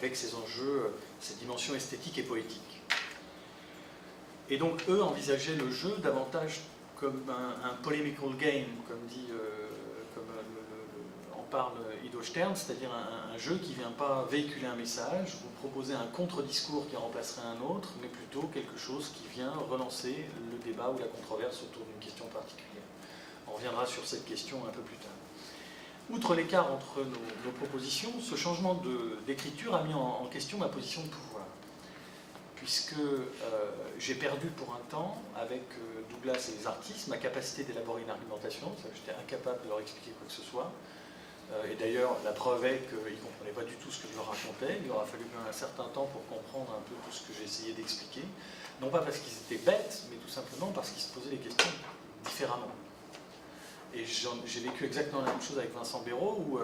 avec ses enjeux, ses dimensions esthétiques et poétiques. Et donc eux envisageaient le jeu davantage comme un polemical game, comme en parle Ido Stern, c'est-à-dire un jeu qui ne vient pas véhiculer un message, vous proposez un contre-discours qui remplacerait un autre, mais plutôt quelque chose qui vient relancer le débat ou la controverse autour d'une question particulière. On reviendra sur cette question un peu plus tard. Outre l'écart entre nos propositions, ce changement d'écriture a mis en question ma position de pouvoir. Puisque j'ai perdu pour un temps, avec Douglas et les artistes, ma capacité d'élaborer une argumentation, j'étais incapable de leur expliquer quoi que ce soit. Et d'ailleurs, la preuve est qu'ils ne comprenaient pas du tout ce que je leur racontais. Il leur a fallu un certain temps pour comprendre un peu tout ce que j'essayais d'expliquer. Non pas parce qu'ils étaient bêtes, mais tout simplement parce qu'ils se posaient les questions différemment. Et j'ai vécu exactement la même chose avec Vincent Béraud, où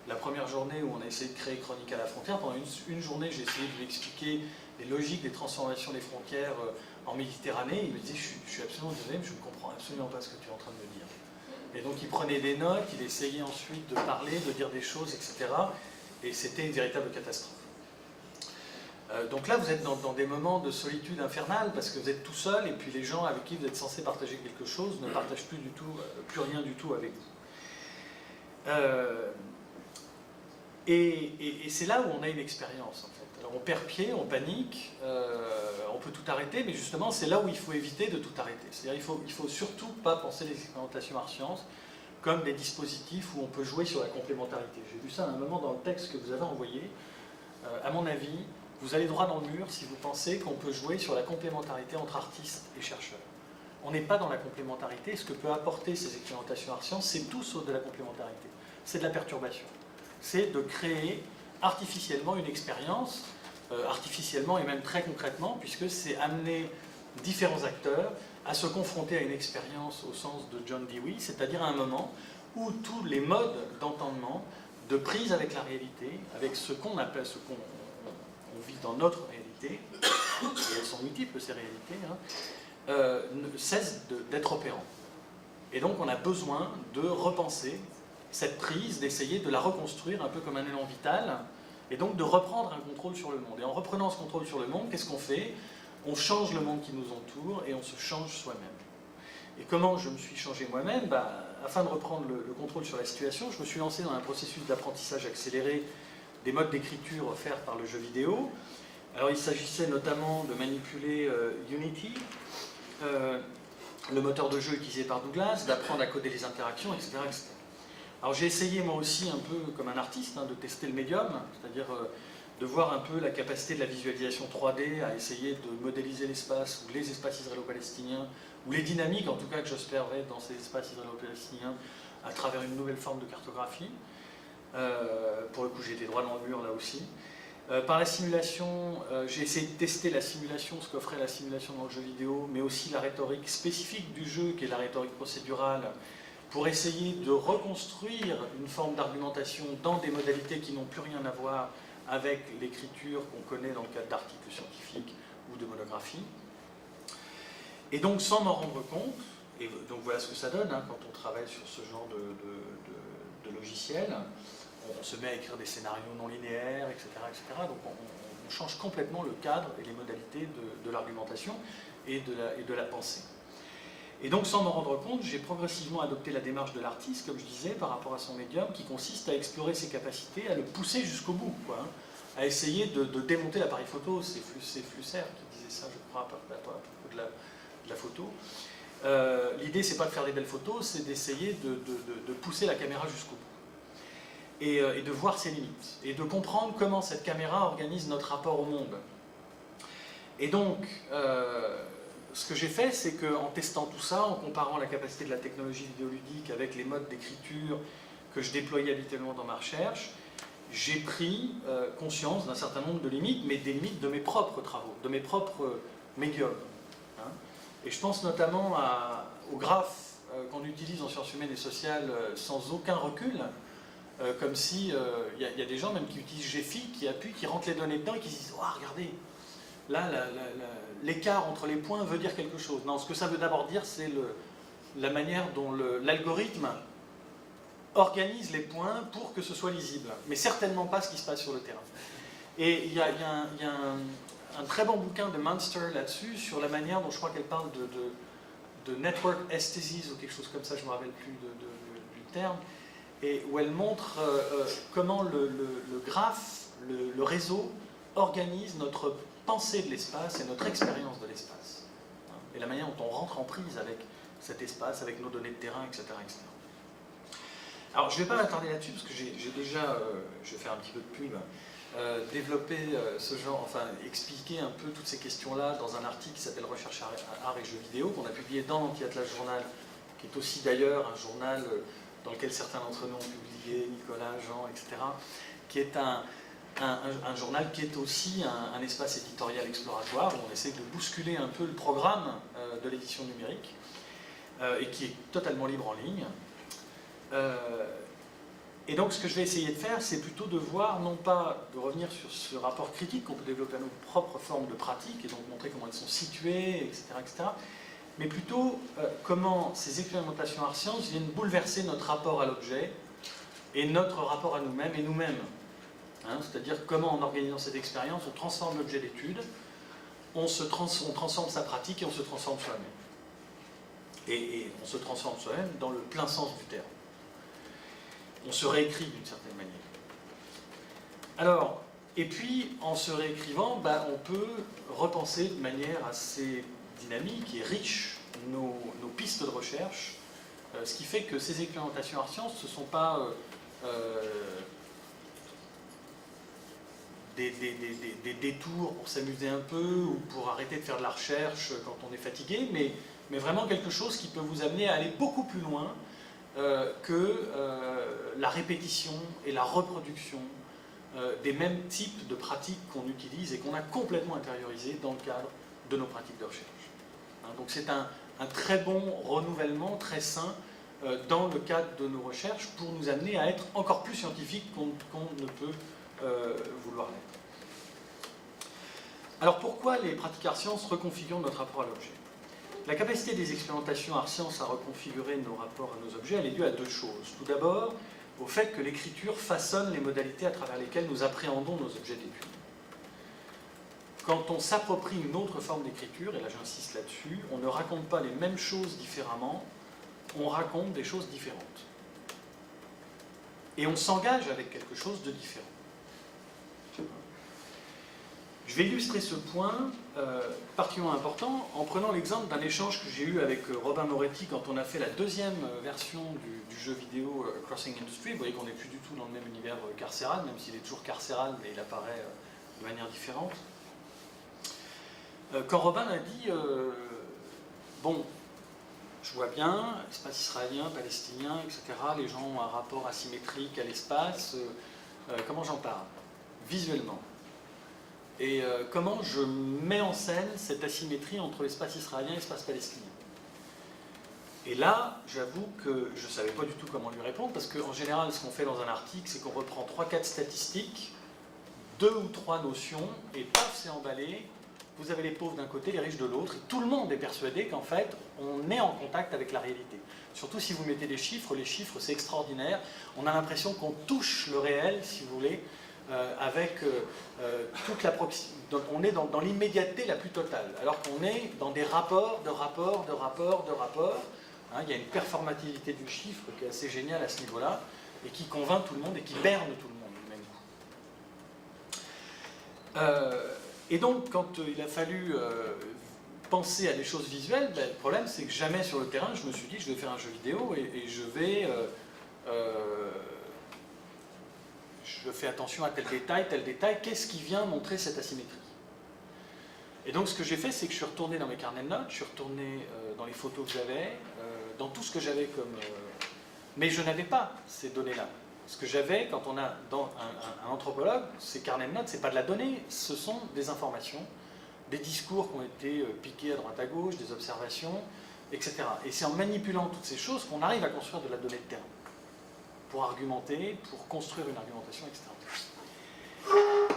la première journée où on a essayé de créer Chronique à la frontière, pendant une journée, j'ai essayé de lui expliquer les logiques des transformations des frontières en Méditerranée. Il me disait, je suis absolument désolé, mais je ne comprends absolument pas ce que tu es en train de me dire. Et donc il prenait des notes, il essayait ensuite de parler, de dire des choses, etc. Et c'était une véritable catastrophe. Donc là, vous êtes dans des moments de solitude infernale, parce que vous êtes tout seul, et puis les gens avec qui vous êtes censé partager quelque chose ne partagent plus rien du tout avec vous. Et c'est là où on a une expérience, en fait. Alors on perd pied, on panique, on peut tout arrêter, mais justement c'est là où il faut éviter de tout arrêter. C'est-à-dire il faut surtout pas penser les expérimentations art sciences comme des dispositifs où on peut jouer sur la complémentarité. J'ai vu ça à un moment dans le texte que vous avez envoyé. À mon avis, vous allez droit dans le mur si vous pensez qu'on peut jouer sur la complémentarité entre artistes et chercheurs. On n'est pas dans la complémentarité. Ce que peut apporter ces expérimentations art sciences, c'est tout sauf de la complémentarité. C'est de la perturbation. C'est de créer artificiellement une expérience, artificiellement et même très concrètement, puisque c'est amener différents acteurs à se confronter à une expérience au sens de John Dewey, c'est-à-dire à un moment où tous les modes d'entendement, de prise avec la réalité, avec ce qu'on appelle, ce qu'on vit dans notre réalité, et elles sont multiples ces réalités, cessent d'être opérants. Et donc on a besoin de repenser cette prise, d'essayer de la reconstruire un peu comme un élan vital, et donc de reprendre un contrôle sur le monde. Et en reprenant ce contrôle sur le monde, qu'est-ce qu'on fait? On change le monde qui nous entoure et on se change soi-même. Et comment je me suis changé moi-même? Afin de reprendre le contrôle sur la situation, je me suis lancé dans un processus d'apprentissage accéléré des modes d'écriture offerts par le jeu vidéo. Alors il s'agissait notamment de manipuler Unity, le moteur de jeu utilisé par Douglas, d'apprendre à coder les interactions, etc. etc. Alors j'ai essayé moi aussi un peu comme un artiste de tester le médium, c'est-à-dire de voir un peu la capacité de la visualisation 3D à essayer de modéliser l'espace ou les espaces israélo-palestiniens, ou les dynamiques en tout cas que j'observais dans ces espaces israélo-palestiniens à travers une nouvelle forme de cartographie. Pour le coup j'ai été droit dans le mur là aussi. Par la simulation, j'ai essayé de tester la simulation, ce qu'offrait la simulation dans le jeu vidéo, mais aussi la rhétorique spécifique du jeu qui est la rhétorique procédurale, pour essayer de reconstruire une forme d'argumentation dans des modalités qui n'ont plus rien à voir avec l'écriture qu'on connaît dans le cadre d'articles scientifiques ou de monographies. Et donc, sans m'en rendre compte, et donc voilà ce que ça donne quand on travaille sur ce genre de logiciel, on se met à écrire des scénarios non linéaires, etc. etc. Donc on change complètement le cadre et les modalités de l'argumentation et de la pensée. Et donc, sans m'en rendre compte, j'ai progressivement adopté la démarche de l'artiste, comme je disais, par rapport à son médium, qui consiste à explorer ses capacités, à le pousser jusqu'au bout, à essayer de démonter l'appareil photo. C'est Flusser qui disait ça, je crois, à propos de la photo. L'idée, c'est pas de faire des belles photos, c'est d'essayer de pousser la caméra jusqu'au bout. Et de voir ses limites. Et de comprendre comment cette caméra organise notre rapport au monde. Et donc, ce que j'ai fait, c'est qu'en testant tout ça, en comparant la capacité de la technologie vidéoludique avec les modes d'écriture que je déployais habituellement dans ma recherche, j'ai pris conscience d'un certain nombre de limites, mais des limites de mes propres travaux, de mes propres médiums. Et je pense notamment aux graphes qu'on utilise en sciences humaines et sociales sans aucun recul, comme si y a des gens même qui utilisent GEFI, qui appuient, qui rentrent les données dedans et qui se disent « Oh, regardez !» Là, l'écart entre les points veut dire quelque chose. Non, ce que ça veut d'abord dire, c'est la manière dont l'algorithme organise les points pour que ce soit lisible, mais certainement pas ce qui se passe sur le terrain. Et il y a un très bon bouquin de Munster là-dessus, sur la manière dont je crois qu'elle parle de network aesthesis ou quelque chose comme ça, je ne me rappelle plus du terme, et où elle montre comment le graphe, le réseau, organise notre pensée de l'espace et notre expérience de l'espace. Et la manière dont on rentre en prise avec cet espace, avec nos données de terrain, etc. etc. Alors, je ne vais pas m'attarder là-dessus, parce que j'ai déjà, je vais faire un petit peu de pub, développé ce genre, enfin, expliqué un peu toutes ces questions-là dans un article qui s'appelle Recherche, art et jeux vidéo, qu'on a publié dans l'Anti-Atlas Journal, qui est aussi d'ailleurs un journal dans lequel certains d'entre nous ont publié, Nicolas, Jean, etc., qui est un journal qui est aussi un espace éditorial exploratoire, où on essaie de bousculer un peu le programme de l'édition numérique, et qui est totalement libre en ligne. Et donc ce que je vais essayer de faire, c'est plutôt de voir, non pas de revenir sur ce rapport critique qu'on peut développer à nos propres formes de pratique, et donc montrer comment elles sont situées, etc., etc., mais plutôt comment ces expérimentations art-sciences viennent bouleverser notre rapport à l'objet, et notre rapport à nous-mêmes et nous-mêmes. Hein, c'est-à-dire comment, en organisant cette expérience, on transforme l'objet d'étude, on transforme sa pratique et on se transforme soi-même. Et on se transforme soi-même dans le plein sens du terme. On se réécrit d'une certaine manière. Alors, et puis, en se réécrivant, on peut repenser de manière assez dynamique et riche nos pistes de recherche, ce qui fait que ces expérimentations art-sciences, ce ne sont pas des détours pour s'amuser un peu ou pour arrêter de faire de la recherche quand on est fatigué, mais vraiment quelque chose qui peut vous amener à aller beaucoup plus loin que la répétition et la reproduction des mêmes types de pratiques qu'on utilise et qu'on a complètement intériorisées dans le cadre de nos pratiques de recherche. Hein, donc c'est un très bon renouvellement, très sain, dans le cadre de nos recherches pour nous amener à être encore plus scientifiques qu'on ne peut vouloir l'être. Alors pourquoi les pratiques art-sciences reconfigurent notre rapport à l'objet ? La capacité des expérimentations art-sciences à reconfigurer nos rapports à nos objets, elle est due à deux choses. Tout d'abord, au fait que l'écriture façonne les modalités à travers lesquelles nous appréhendons nos objets d'étude. Quand on s'approprie une autre forme d'écriture, et là j'insiste là-dessus, on ne raconte pas les mêmes choses différemment, on raconte des choses différentes. Et on s'engage avec quelque chose de différent. Je vais illustrer ce point particulièrement important en prenant l'exemple d'un échange que j'ai eu avec Robin Moretti quand on a fait la deuxième version du jeu vidéo Crossing Industry. Vous voyez qu'on n'est plus du tout dans le même univers carcéral, même s'il est toujours carcéral, mais il apparaît de manière différente. Quand Robin a dit bon, je vois bien, espace israélien, palestinien, etc., les gens ont un rapport asymétrique à l'espace, comment j'en parle visuellement? Et comment je mets en scène cette asymétrie entre l'espace israélien et l'espace palestinien. Et là, j'avoue que je ne savais pas du tout comment lui répondre, parce qu'en général, ce qu'on fait dans un article, c'est qu'on reprend 3-4 statistiques, 2 ou 3 notions, et paf, c'est emballé, vous avez les pauvres d'un côté, les riches de l'autre, et tout le monde est persuadé qu'en fait, on est en contact avec la réalité. Surtout si vous mettez des chiffres, les chiffres, c'est extraordinaire, on a l'impression qu'on touche le réel, si vous voulez, avec toute la proximité. Donc on est dans l'immédiateté la plus totale, alors qu'on est dans des rapports, de rapports. Hein, il y a une performativité du chiffre qui est assez géniale à ce niveau-là, et qui convainc tout le monde et qui berne tout le monde du même coup. Et donc, quand il a fallu penser à des choses visuelles, le problème c'est que jamais sur le terrain, je me suis dit je vais faire un jeu vidéo et je fais attention à tel détail, qu'est-ce qui vient montrer cette asymétrie? Et donc ce que j'ai fait, c'est que je suis retourné dans mes carnets de notes, je suis retourné dans les photos que j'avais, dans tout ce que j'avais comme... mais je n'avais pas ces données-là. Ce que j'avais, quand on a dans un anthropologue, ces carnets de notes, ce n'est pas de la donnée, ce sont des informations, des discours qui ont été piqués à droite à gauche, des observations, etc. Et c'est en manipulant toutes ces choses qu'on arrive à construire de la donnée de terrain, pour argumenter, pour construire une argumentation, etc.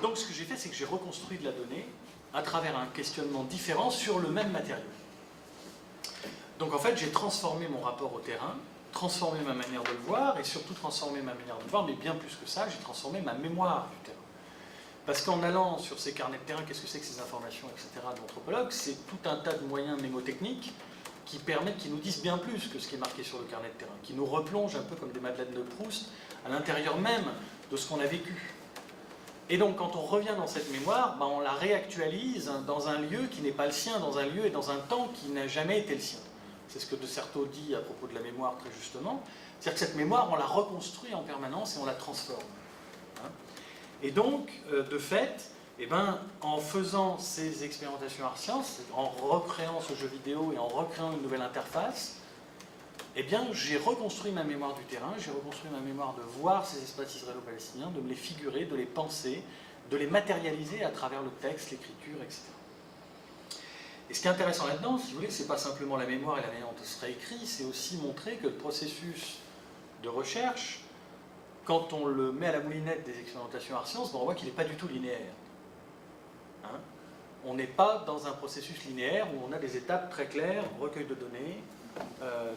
Donc ce que j'ai fait, c'est que j'ai reconstruit de la donnée à travers un questionnement différent sur le même matériau. Donc en fait, j'ai transformé mon rapport au terrain, transformé ma manière de le voir, et surtout transformé ma manière de le voir, mais bien plus que ça, j'ai transformé ma mémoire du terrain. Parce qu'en allant sur ces carnets de terrain, qu'est-ce que c'est que ces informations, etc., d'anthropologue, c'est tout un tas de moyens mémotechniques qui permettent, qui nous disent bien plus que ce qui est marqué sur le carnet de terrain, qui nous replongent un peu comme des madeleines de Proust à l'intérieur même de ce qu'on a vécu. Et donc quand on revient dans cette mémoire, on la réactualise dans un lieu qui n'est pas le sien, dans un lieu et dans un temps qui n'a jamais été le sien. C'est ce que De Certeau dit à propos de la mémoire très justement. C'est-à-dire que cette mémoire, on la reconstruit en permanence et on la transforme. Et donc, de fait, en faisant ces expérimentations Ars-Sciences, en recréant ce jeu vidéo et en recréant une nouvelle interface, j'ai reconstruit ma mémoire du terrain, j'ai reconstruit ma mémoire de voir ces espaces israélo-palestiniens, de me les figurer, de les penser, de les matérialiser à travers le texte, l'écriture, etc. Et ce qui est intéressant là-dedans, si vous voulez, c'est pas simplement la mémoire et la manière dont ce serait écrit, c'est aussi montrer que le processus de recherche, quand on le met à la moulinette des expérimentations Ars-Sciences, on voit qu'il n'est pas du tout linéaire. On n'est pas dans un processus linéaire où on a des étapes très claires, recueil de données,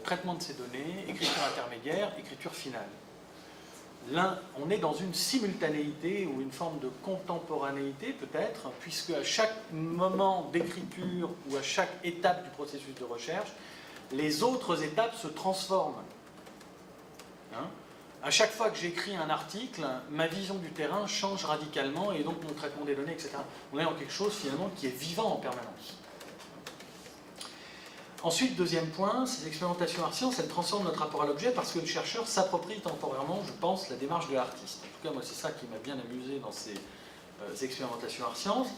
traitement de ces données, écriture intermédiaire, écriture finale. Là, on est dans une simultanéité ou une forme de contemporanéité peut-être, puisque à chaque moment d'écriture ou à chaque étape du processus de recherche, les autres étapes se transforment. À chaque fois que j'écris un article, ma vision du terrain change radicalement et donc mon traitement des données, etc. On est dans quelque chose finalement qui est vivant en permanence. Ensuite, deuxième point, ces expérimentations Ars-Sciences, elles transforment notre rapport à l'objet parce que le chercheur s'approprie temporairement, je pense, la démarche de l'artiste. En tout cas, moi, c'est ça qui m'a bien amusé dans ces expérimentations Ars-Sciences.